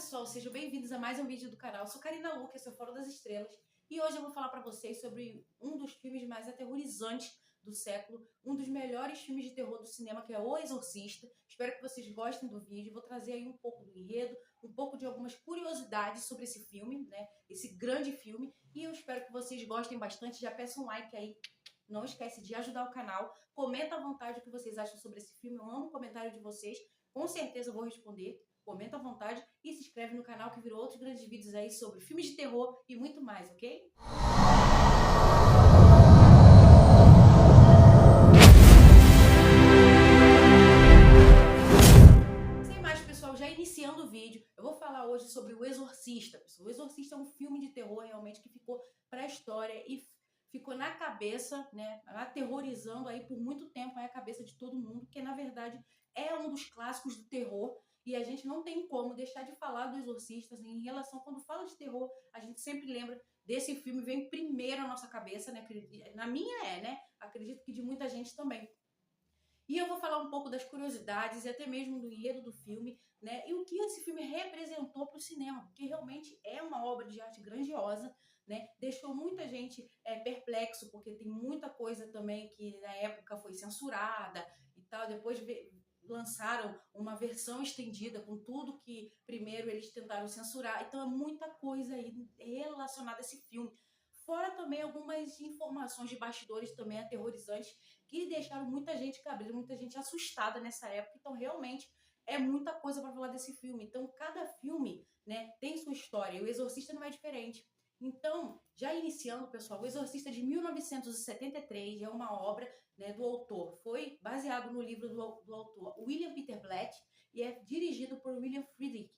pessoal, sejam bem-vindos a mais um vídeo do canal. Eu sou Karina Luque, esse é o Fórum das Estrelas, e hoje eu vou falar para vocês sobre um dos filmes mais aterrorizantes do século, um dos melhores filmes de terror do cinema, que é O Exorcista. Espero que vocês gostem do vídeo. Vou trazer aí um pouco do enredo, um pouco de algumas curiosidades sobre esse filme, né? Esse grande filme, e eu espero que vocês gostem bastante. Já peço um like aí. Não esquece de ajudar o canal. Comenta à vontade o que vocês acham sobre esse filme. Eu amo o comentário de vocês. Com certeza eu vou responder. Comenta à vontade e se inscreve no canal que virou outros grandes vídeos aí sobre filmes de terror e muito mais, ok? Sem mais, pessoal, já iniciando o vídeo, eu vou falar hoje sobre O Exorcista. Pessoal. O Exorcista é um filme de terror realmente que ficou para a história e ficou na cabeça, né, aterrorizando aí por muito tempo aí a cabeça de todo mundo, porque na verdade é um dos clássicos do terror. E a gente não tem como deixar de falar do Exorcista, assim, em relação, quando fala de terror, a gente sempre lembra desse filme, vem primeiro à nossa cabeça, né? Na minha né? Acredito que de muita gente também. E eu vou falar um pouco das curiosidades e até mesmo do enredo do filme, né? E o que esse filme representou para o cinema, porque realmente é uma obra de arte grandiosa, né? Deixou muita gente perplexo, porque tem muita coisa também que na época foi censurada e tal. Depois lançaram uma versão estendida com tudo que primeiro eles tentaram censurar. Então é muita coisa aí relacionada a esse filme. Fora também algumas informações de bastidores também aterrorizantes que deixaram muita gente cabreira, muita gente assustada nessa época. Então realmente é muita coisa para falar desse filme. Então cada filme, né, tem sua história. E O Exorcista não é diferente. Então, já iniciando, pessoal, O Exorcista de 1973 é uma obra, né, do autor. Foi baseado no livro do autor William Peter Blatty e é dirigido por William Friedkin.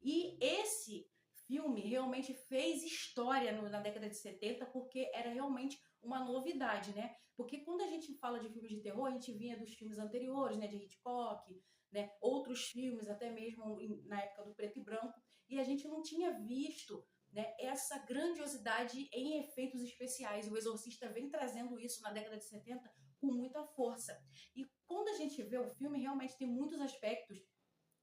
E esse filme realmente fez história na década de 70 porque era realmente uma novidade, né? Porque quando a gente fala de filmes de terror, a gente vinha dos filmes anteriores, né, de Hitchcock, né, outros filmes, até mesmo na época do preto e branco, e a gente não tinha visto, né, essa grandiosidade em efeitos especiais. O Exorcista vem trazendo isso na década de 70 com muita força. E quando a gente vê o filme, realmente tem muitos aspectos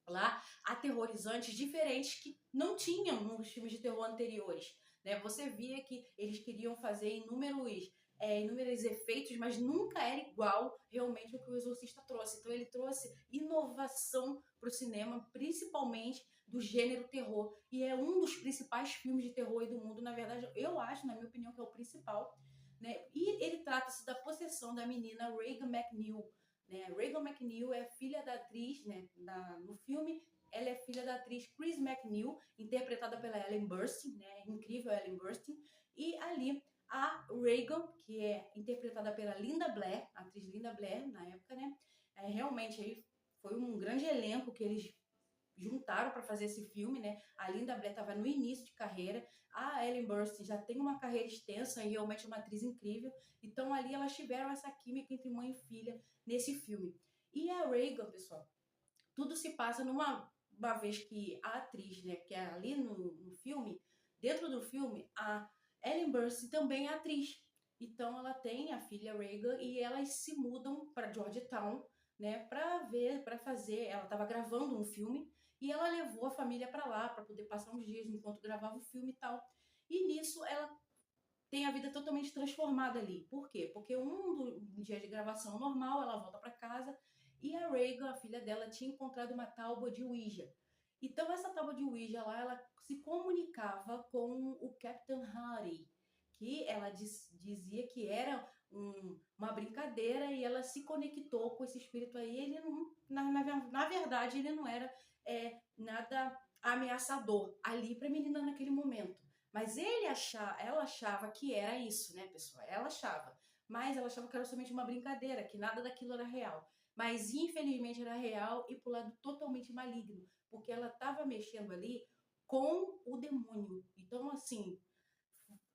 lá aterrorizantes, diferentes, que não tinham nos filmes de terror anteriores, né? Você via que eles queriam fazer inúmeros efeitos, mas nunca era igual realmente o que o Exorcista trouxe. Então ele trouxe inovação para o cinema, principalmente do gênero terror, e é um dos principais filmes de terror do mundo. Na verdade, eu acho, na minha opinião, que é o principal, né? E ele trata-se da possessão da menina Regan McNeil, né? Regan McNeil é filha da atriz, né? No filme, ela é filha da atriz Chris McNeil, interpretada pela Ellen Burstyn, né? Incrível Ellen Burstyn. E ali a Regan, que é interpretada pela Linda Blair, a atriz Linda Blair na época, né? Realmente aí foi um grande elenco que eles juntaram para fazer esse filme, né? A Linda Blair estava no início de carreira, a Ellen Burstyn já tem uma carreira extensa e realmente é uma atriz incrível. Então ali elas tiveram essa química entre mãe e filha nesse filme. E a Regan, pessoal, tudo se passa uma vez que a atriz, né, que é ali no filme, dentro do filme, a Ellen Burstyn também é atriz. Então ela tem a filha Regan e elas se mudam para Georgetown, né, para fazer. Ela estava gravando um filme e ela levou a família para lá para poder passar uns dias enquanto gravava o filme e tal. E nisso ela tem a vida totalmente transformada ali. Por quê? Porque um dia de gravação normal, ela volta para casa e a Regan, a filha dela, tinha encontrado uma tábua de Ouija. Então essa tábua de Ouija lá, ela se comunicava com o Captain Hardy, que ela dizia que era uma brincadeira, e ela se conectou com esse espírito aí. Ele não, na verdade, ele não era nada ameaçador ali para a menina naquele momento. Mas ela achava que era isso, né, pessoal? Ela achava. Mas ela achava que era somente uma brincadeira, que nada daquilo era real. Mas, infelizmente, era real e pro lado totalmente maligno. Porque ela estava mexendo ali com o demônio. Então, assim,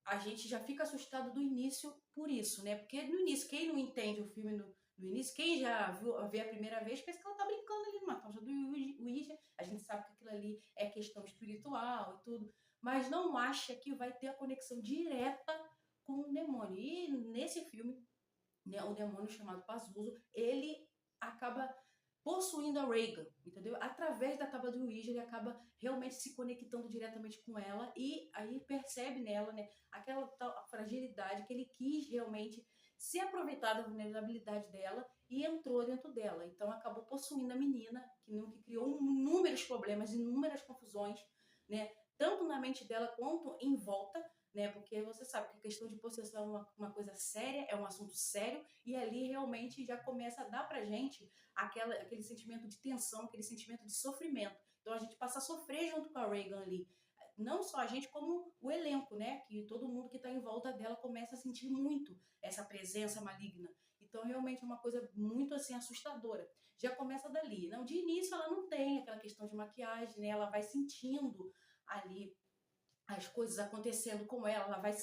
a gente já fica assustado do início por isso, né? Porque no início, quem não entende o filme no início, quem já vê a primeira vez, pensa que ela tá brincando ali numa tocha do Ouija. A gente sabe que aquilo ali é questão espiritual e tudo, mas não acha que vai ter a conexão direta com o demônio. E nesse filme, né, o demônio chamado Pazuzu, ele acaba possuindo a Regan, entendeu? Através da tábua do Ouija, ele acaba realmente se conectando diretamente com ela e aí percebe nela, né, aquela tal fragilidade que ele quis realmente se aproveitar da vulnerabilidade dela e entrou dentro dela. Então acabou possuindo a menina, que criou inúmeros problemas, inúmeras confusões, né, tanto na mente dela quanto em volta, né? Porque você sabe que a questão de possessão é uma coisa séria, é um assunto sério, e ali realmente já começa a dar pra gente aquele sentimento de tensão, aquele sentimento de sofrimento. Então a gente passa a sofrer junto com a Regan ali. Não só a gente, como o elenco, né? Que todo mundo que está em volta dela começa a sentir muito essa presença maligna. Então realmente é uma coisa muito assim assustadora. Já começa dali. Não, de início ela não tem aquela questão de maquiagem, né? Ela vai sentindo ali as coisas acontecendo com ela vai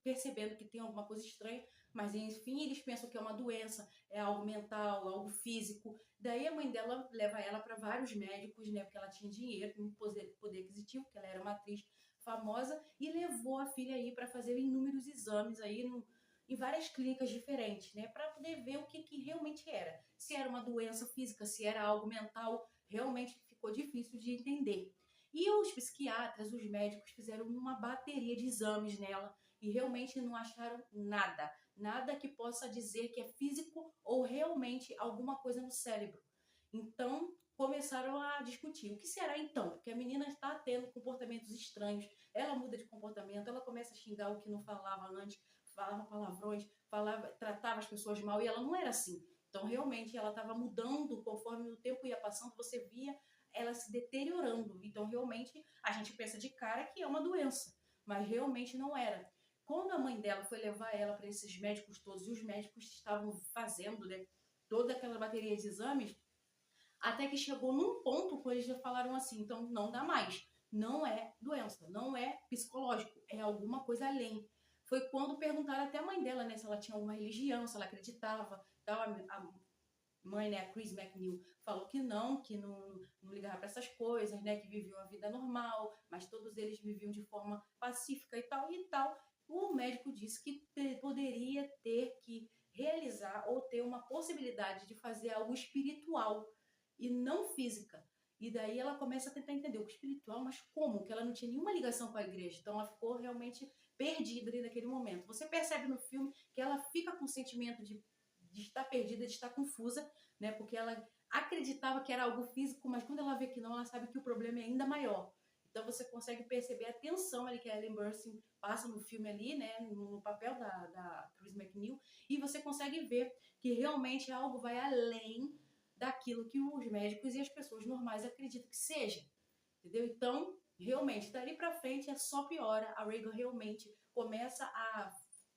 percebendo que tem alguma coisa estranha, mas enfim eles pensam que é uma doença, é algo mental, algo físico. Daí a mãe dela leva ela para vários médicos, né, porque ela tinha dinheiro, um poder aquisitivo, porque ela era uma atriz famosa, e levou a filha aí para fazer inúmeros exames aí em várias clínicas diferentes, né, para poder ver o que realmente era. Se era uma doença física, se era algo mental, realmente ficou difícil de entender. E os psiquiatras, os médicos fizeram uma bateria de exames nela e realmente não acharam nada. Nada que possa dizer que é físico ou realmente alguma coisa no cérebro. Então, começaram a discutir. O que será então? Porque a menina está tendo comportamentos estranhos, ela muda de comportamento, ela começa a xingar o que não falava antes, falava palavrões, tratava as pessoas mal e ela não era assim. Então, realmente, ela estava mudando conforme o tempo ia passando, você via ela se deteriorando. Então, realmente, a gente pensa de cara que é uma doença, mas realmente não era. Quando a mãe dela foi levar ela para esses médicos todos, e os médicos estavam fazendo, né, toda aquela bateria de exames, até que chegou num ponto que eles já falaram assim, então não dá mais. Não é doença, não é psicológico, é alguma coisa além. Foi quando perguntaram até a mãe dela, né, se ela tinha alguma religião, se ela acreditava. Então, a mãe, né, a Chris McNeil, falou que não ligava para essas coisas, né, que viviam a vida normal, mas todos eles viviam de forma pacífica e tal e tal. O médico disse que poderia ter que realizar ou ter uma possibilidade de fazer algo espiritual e não física. E daí ela começa a tentar entender o espiritual, mas como? Que ela não tinha nenhuma ligação com a igreja. Então ela ficou realmente perdida ali naquele momento. Você percebe no filme que ela fica com o sentimento de estar perdida, de estar confusa, né? Porque ela acreditava que era algo físico, mas quando ela vê que não, ela sabe que o problema é ainda maior. Então você consegue perceber a tensão ali que a Ellen Burstyn passa no filme ali, né? No papel da Chris McNeil, e você consegue ver que realmente algo vai além daquilo que os médicos e as pessoas normais acreditam que seja. Entendeu? Então, realmente, dali pra frente é só piora. A Regan realmente começa a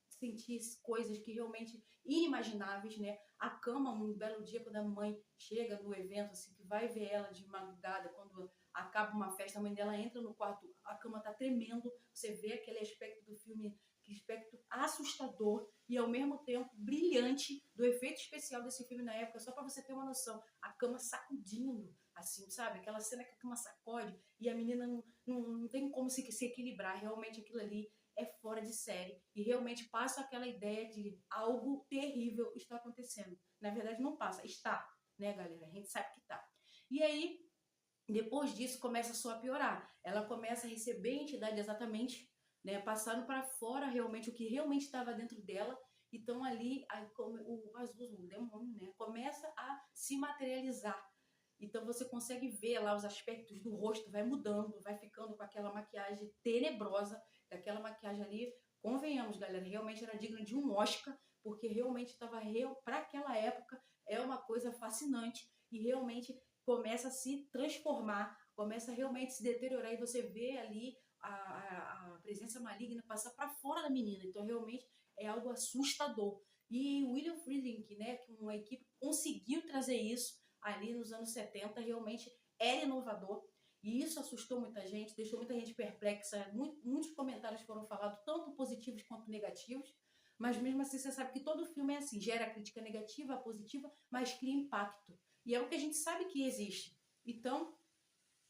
sentir coisas que realmente inimagináveis, né? A cama, um belo dia, quando a mãe chega no evento, assim, que vai ver ela de madrugada, quando acaba uma festa, a mãe dela entra no quarto, a cama tá tremendo, você vê aquele aspecto do filme, aquele aspecto assustador e ao mesmo tempo brilhante do efeito especial desse filme na época, só para você ter uma noção, a cama sacudindo, assim, sabe? Aquela cena que a cama sacode e a menina não tem como se equilibrar, realmente aquilo ali é fora de série e realmente passa aquela ideia de algo terrível está acontecendo. Na verdade não passa, está, né, galera? A gente sabe que tá. E aí, depois disso, começa só a piorar. Ela começa a receber a entidade exatamente, né, passando para fora realmente o que realmente estava dentro dela. Então ali o demônio, né, começa a se materializar. Então você consegue ver lá os aspectos do rosto, vai mudando, vai ficando com aquela maquiagem tenebrosa, aquela maquiagem ali, convenhamos, galera, realmente era digna de um Oscar, porque realmente estava para aquela época é uma coisa fascinante e realmente começa a se transformar, começa a realmente se deteriorar e você vê ali a presença maligna passar para fora da menina. Então realmente é algo assustador. E o William Friedkin, né, que uma equipe conseguiu trazer isso ali nos anos 70, realmente era inovador. E isso assustou muita gente, deixou muita gente perplexa. Muitos comentários foram falados, tanto positivos quanto negativos. Mas mesmo assim, você sabe que todo filme é assim, gera crítica negativa, positiva, mas cria impacto. E é o que a gente sabe que existe. Então,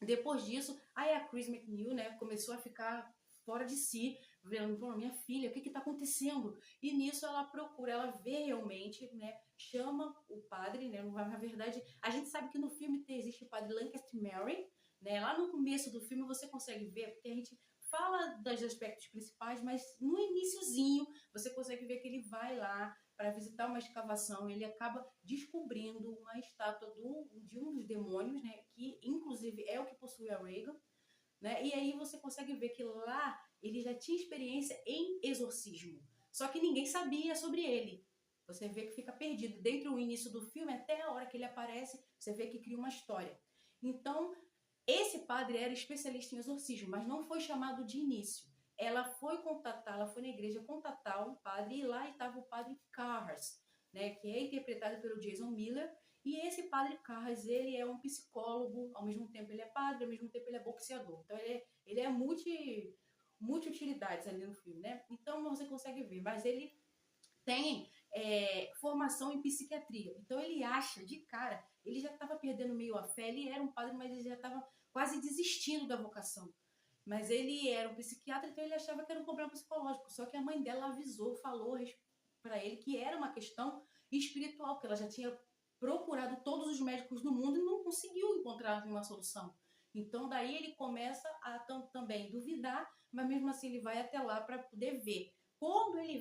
depois disso, aí a Chris McNeil, né, começou a ficar fora de si, vendo, pô, minha filha, o que está acontecendo? E nisso ela procura, ela vê realmente, né, chama o padre, né, na verdade, a gente sabe que no filme existe o padre Lancaster Mary, né, lá no começo do filme você consegue ver, porque a gente fala dos aspectos principais, mas no iniciozinho você consegue ver que ele vai lá para visitar uma escavação, ele acaba descobrindo uma estátua de um dos demônios, né, que inclusive é o que possui a Regan, né, e aí você consegue ver que lá ele já tinha experiência em exorcismo, só que ninguém sabia sobre ele. Você vê que fica perdido. Dentro do início do filme, até a hora que ele aparece, você vê que cria uma história. Então, esse padre era especialista em exorcismo, mas não foi chamado de início. Ela foi na igreja contatar um padre, e lá estava o padre Carras, né, que é interpretado pelo Jason Miller. E esse padre Carras, ele é um psicólogo, ao mesmo tempo ele é padre, ao mesmo tempo ele é boxeador. Então ele é multi-utilidades ali no filme, né? Então você consegue ver, mas ele tem formação em psiquiatria. Então ele acha, de cara, ele já estava perdendo meio a fé, ele era um padre, mas ele já estava quase desistindo da vocação. Mas ele era um psiquiatra, então ele achava que era um problema psicológico. Só que a mãe dela avisou, falou para ele que era uma questão espiritual, que ela já tinha procurado todos os médicos do mundo e não conseguiu encontrar uma solução. Então daí ele começa a também duvidar, mas mesmo assim ele vai até lá para poder ver. Quando ele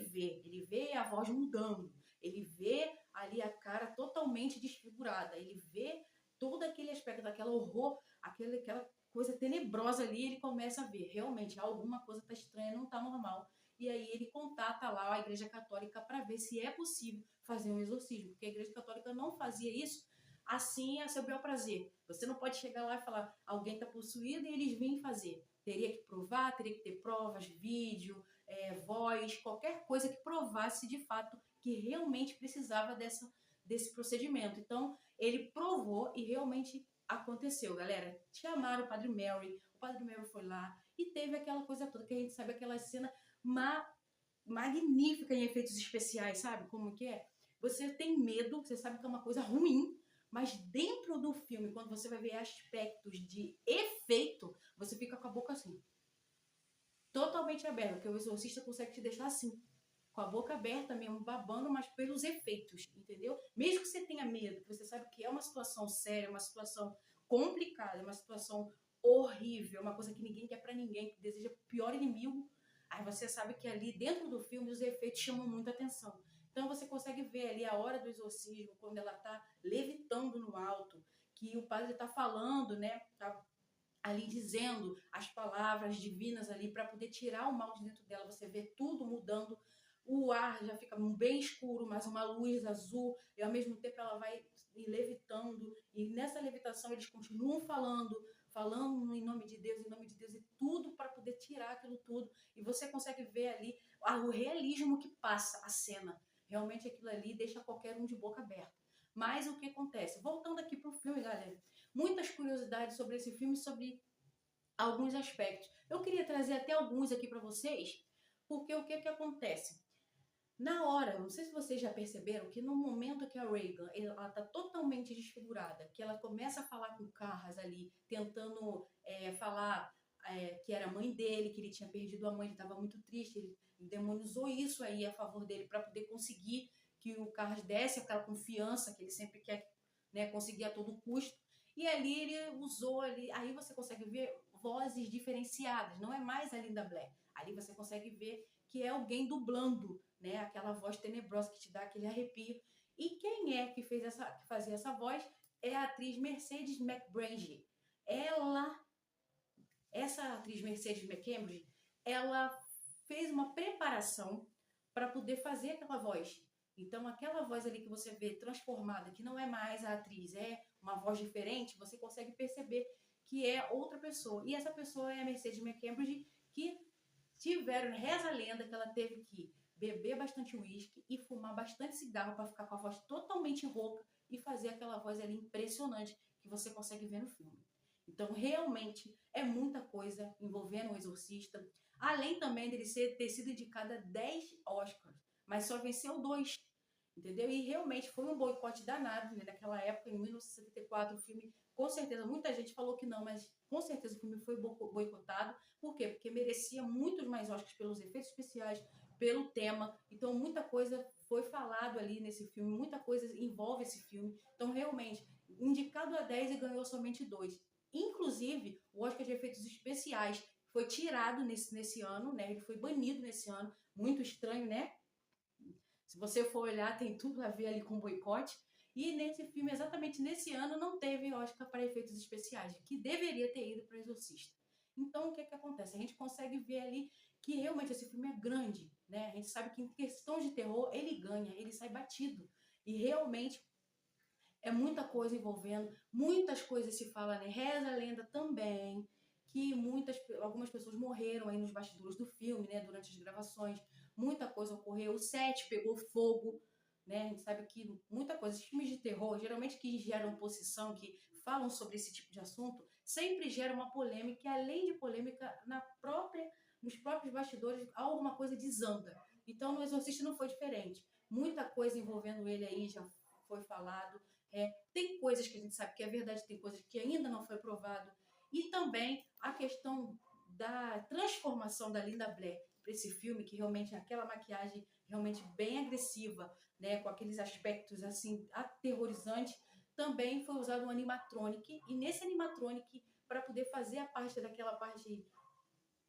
vê a voz mudando, ele vê ali a cara totalmente desfigurada, ele vê todo aquele aspecto, daquela horror, aquela coisa tenebrosa ali, ele começa a ver, realmente, alguma coisa está estranha, não está normal. E aí ele contata lá a Igreja Católica para ver se é possível fazer um exorcismo, porque a Igreja Católica não fazia isso assim a seu bel prazer. Você não pode chegar lá e falar, alguém está possuído e eles vêm fazer. Teria que provar, teria que ter provas, vídeo, voz, qualquer coisa que provasse de fato que realmente precisava desse procedimento. Então, ele provou e realmente aconteceu, galera. Chamaram o Padre Mary foi lá e teve aquela coisa toda que a gente sabe, aquela cena magnífica em efeitos especiais, sabe como que é? Você tem medo, você sabe que é uma coisa ruim, mas dentro do filme, quando você vai ver aspectos de efeito, você fica com a boca assim, totalmente aberta, porque o exorcista consegue te deixar assim, com a boca aberta mesmo, babando, mas pelos efeitos, entendeu? Mesmo que você tenha medo, que você sabe que é uma situação séria, uma situação complicada, uma situação horrível, uma coisa que ninguém quer pra ninguém, que deseja o pior inimigo, aí você sabe que ali dentro do filme os efeitos chamam muita atenção. Então você consegue ver ali a hora do exorcismo, quando ela tá levitando no alto, que o padre tá falando, né, tá ali dizendo as palavras divinas ali para poder tirar o mal de dentro dela. Você vê tudo mudando, o ar já fica bem escuro, mas uma luz azul, e ao mesmo tempo ela vai levitando, e nessa levitação eles continuam falando em nome de Deus, e tudo para poder tirar aquilo tudo, e você consegue ver ali o realismo que passa a cena. Realmente aquilo ali deixa qualquer um de boca aberta. Mas o que acontece? Voltando aqui pro filme, galera, muitas curiosidades sobre esse filme, sobre alguns aspectos. Eu queria trazer até alguns aqui para vocês, porque o que acontece? Na hora, não sei se vocês já perceberam que no momento que a Regan, ela tá totalmente desfigurada, que ela começa a falar com o Carras ali, tentando falar que era a mãe dele, que ele tinha perdido a mãe, ele estava muito triste, ele demonizou isso aí a favor dele para poder conseguir que o Carras desse aquela confiança que ele sempre quer, né, conseguir a todo custo. E ali ele usou ali, aí você consegue ver vozes diferenciadas, não é mais a Linda Blair. Ali você consegue ver que é alguém dublando, né, aquela voz tenebrosa que te dá aquele arrepio. E quem é que fazia essa voz é a atriz Mercedes McBride. Essa atriz Mercedes McCambridge, ela fez uma preparação para poder fazer aquela voz. Então, aquela voz ali que você vê transformada, que não é mais a atriz, é uma voz diferente, você consegue perceber que é outra pessoa. E essa pessoa é a Mercedes McCambridge, que reza a lenda que ela teve que beber bastante uísque e fumar bastante cigarro para ficar com a voz totalmente rouca e fazer aquela voz ali impressionante que você consegue ver no filme. Então, realmente, é muita coisa envolvendo o Exorcista. Além também dele ter sido indicado a 10 Oscars, mas só venceu 2. entendeu? E realmente foi um boicote danado, né? Naquela época, em 1974, o filme, com certeza, muita gente falou que não, mas com certeza o filme foi boicotado. Por quê? Porque merecia muitos mais Oscars pelos efeitos especiais, pelo tema. Então, muita coisa foi falado ali nesse filme, muita coisa envolve esse filme. Então, realmente, indicado a 10 e ganhou somente 2. Inclusive, o Oscar de efeitos especiais foi tirado nesse ano, né? Ele foi banido nesse ano. Muito estranho, né? Se você for olhar, tem tudo a ver ali com boicote. E nesse filme, exatamente nesse ano, não teve Oscar para efeitos especiais, que deveria ter ido para o Exorcista. Então, o que que acontece? A gente consegue ver ali que realmente esse filme é grande, né? A gente sabe que em questão de terror, ele ganha, ele sai batido. E realmente é muita coisa envolvendo, muitas coisas se fala, né? Reza a lenda também que algumas pessoas morreram aí nos bastidores do filme, né? Durante as gravações, muita coisa ocorreu, o set pegou fogo, né? A gente sabe que muita coisa, esses filmes de terror, geralmente que geram possessão, que falam sobre esse tipo de assunto, sempre gera uma polêmica, e além de polêmica, nos próprios bastidores, alguma coisa desanda. Então, no Exorcista não foi diferente. Muita coisa envolvendo ele aí já foi falado. Tem coisas que a gente sabe que é verdade, tem coisas que ainda não foi provado. E também a questão da transformação da Linda Blair para esse filme, que realmente é aquela maquiagem realmente bem agressiva, né, com aqueles aspectos assim aterrorizantes, também foi usado um animatronic, e nesse animatronic, para poder fazer daquela parte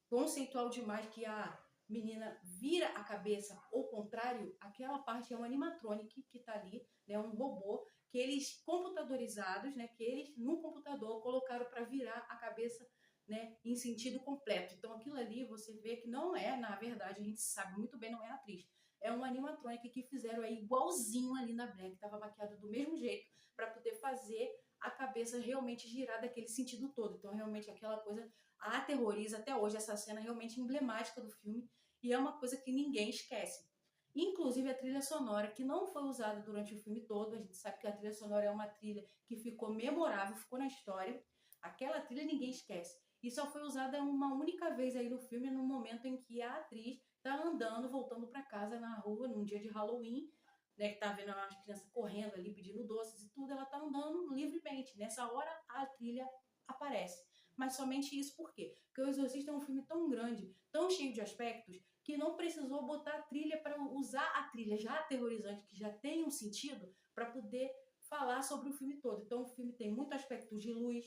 conceitual demais que a menina vira a cabeça ao contrário, aquela parte é um animatronic que está ali, né, um robô que eles computadorizados, né, que eles no computador colocaram para virar a cabeça, né, em sentido completo. Então aquilo ali você vê que não é, na verdade, a gente sabe muito bem, não é a atriz. É um animatronic que fizeram aí igualzinho ali na Black, que estava maquiado do mesmo jeito para poder fazer a cabeça realmente girar daquele sentido todo. Então realmente aquela coisa aterroriza até hoje, essa cena realmente emblemática do filme, e é uma coisa que ninguém esquece. Inclusive a trilha sonora, que não foi usada durante o filme todo, a gente sabe que a trilha sonora é uma trilha que ficou memorável, ficou na história, aquela trilha ninguém esquece. E só foi usada uma única vez aí no filme, no momento em que a atriz está andando, voltando para casa na rua, num dia de Halloween, né, que tá vendo as crianças correndo ali, pedindo doces e tudo, ela tá andando livremente. Nessa hora, a trilha aparece. Mas somente isso por quê? Porque O Exorcista é um filme tão grande, tão cheio de aspectos, que não precisou botar a trilha para usar a trilha já aterrorizante, que já tem um sentido, para poder falar sobre o filme todo. Então o filme tem muitos aspectos de luz,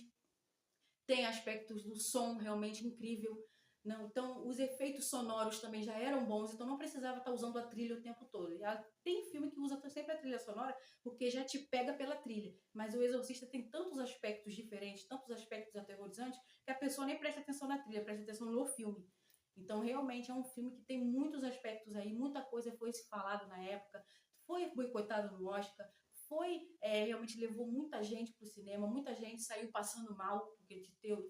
tem aspectos do som realmente incrível. Não, então os efeitos sonoros também já eram bons, então não precisava estar usando a trilha o tempo todo. Tem filme que usa sempre a trilha sonora porque já te pega pela trilha, mas o Exorcista tem tantos aspectos diferentes, tantos aspectos aterrorizantes, que a pessoa nem presta atenção na trilha, presta atenção no filme. Então realmente é um filme que tem muitos aspectos aí, muita coisa foi se falado na época, foi boicotado no Oscar, realmente levou muita gente para o cinema, muita gente saiu passando mal, porque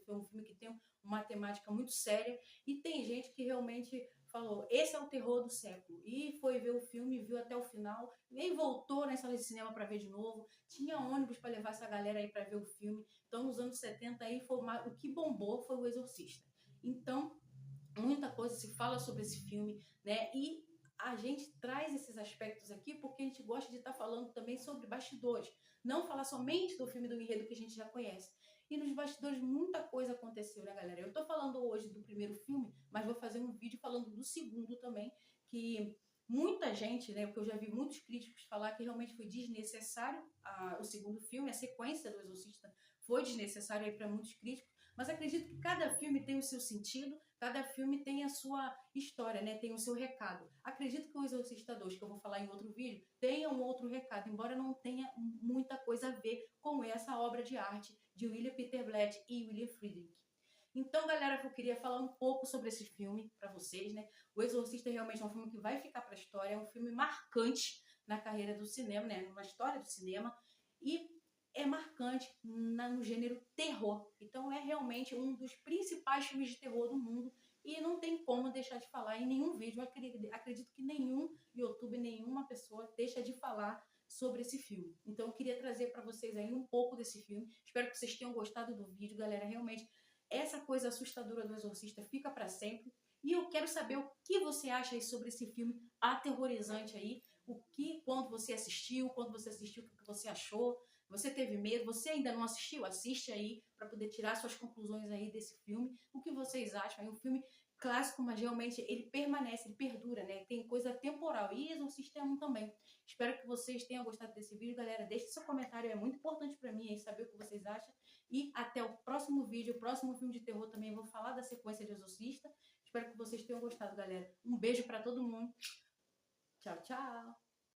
foi um filme que tem uma temática muito séria, e tem gente que realmente falou, esse é o terror do século, e foi ver o filme, viu até o final, nem voltou na sala de cinema para ver de novo, tinha ônibus para levar essa galera aí para ver o filme. Então nos anos 70 aí o que bombou foi o Exorcista. Então muita coisa se fala sobre esse filme, né? E a gente traz esses aspectos aqui porque a gente gosta de estar falando também sobre bastidores, não falar somente do filme do enredo que a gente já conhece. E nos bastidores muita coisa aconteceu, né, galera? Eu tô falando hoje do primeiro filme, mas vou fazer um vídeo falando do segundo também, que muita gente, né, porque eu já vi muitos críticos falar que realmente foi desnecessário o segundo filme, a sequência do Exorcista foi desnecessária aí para muitos críticos, mas acredito que cada filme tem o seu sentido, cada filme tem a sua história, né? Tem o seu recado. Acredito que o Exorcista 2, que eu vou falar em outro vídeo, tenha um outro recado, embora não tenha muita coisa a ver com essa obra de arte de William Peter Blatty e William Friedkin. Então, galera, eu queria falar um pouco sobre esse filme para vocês, né? O Exorcista realmente é um filme que vai ficar para a história, é um filme marcante na carreira do cinema, né? Na história do cinema, e é marcante no gênero terror. Então é realmente um dos principais filmes de terror do mundo e não tem como deixar de falar em nenhum vídeo. Acredito que nenhum YouTube, nenhuma pessoa deixa de falar sobre esse filme. Então eu queria trazer para vocês aí um pouco desse filme. Espero que vocês tenham gostado do vídeo, galera. Realmente essa coisa assustadora do Exorcista fica para sempre. E eu quero saber o que você acha aí sobre esse filme aterrorizante aí. quando você assistiu, o que você achou. Você teve medo? Você ainda não assistiu? Assiste aí para poder tirar suas conclusões aí desse filme. O que vocês acham? É um filme clássico, mas realmente ele permanece, ele perdura, né? Tem coisa temporal. E Exorcista é um também. Espero que vocês tenham gostado desse vídeo, galera. Deixe seu comentário, é muito importante para mim aí saber o que vocês acham. E até o próximo vídeo, o próximo filme de terror também. Eu vou falar da sequência de Exorcista. Espero que vocês tenham gostado, galera. Um beijo para todo mundo. Tchau, tchau.